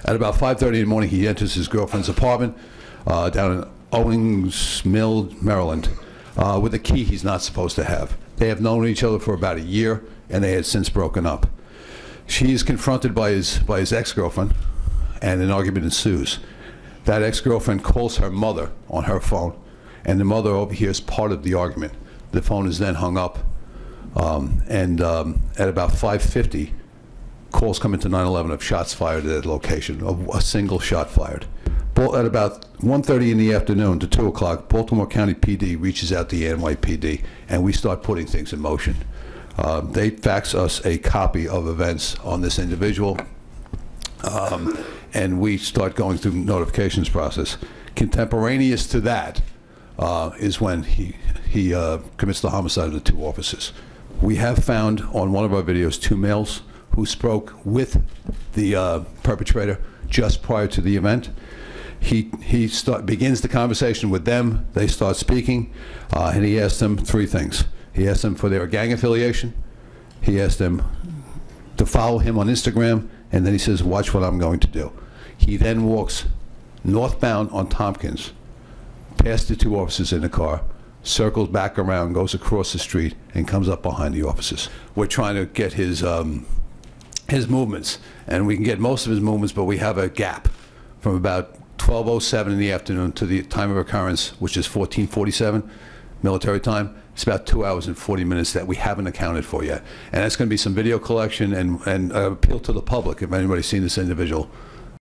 At about 5:30 in the morning, he enters his girlfriend's apartment down in Owings Mill, Maryland, with a key he's not supposed to have. They have known each other for about a year, and they had since broken up. She is confronted by his ex-girlfriend, and an argument ensues. That ex-girlfriend calls her mother on her phone, and the mother overhears part of the argument. The phone is then hung up, and at about 5:50, calls come into 911 of shots fired at that location, a single shot fired. At about 1:30 in the afternoon to 2 o'clock, Baltimore County PD reaches out to the NYPD, and we start putting things in motion. They fax us a copy of events on this individual, and we start going through notifications process. Contemporaneous to that is when he commits the homicide of the 2 officers. We have found on one of our videos 2 males who spoke with the perpetrator just prior to the event. He begins the conversation with them. They start speaking, and he asked them 3 things. He asked them for their gang affiliation. He asked them to follow him on Instagram, and then he says, "Watch what I'm going to do." He then walks northbound on Tompkins, past the 2 officers in the car, circles back around, goes across the street, and comes up behind the officers. We're trying to get his movements, and we can get most of his movements, but we have a gap from about 12:07 in the afternoon to the time of occurrence, which is 14:47 military time. It's about 2 hours and 40 minutes that we haven't accounted for yet. And that's going to be some video collection and appeal to the public, if anybody's seen this individual,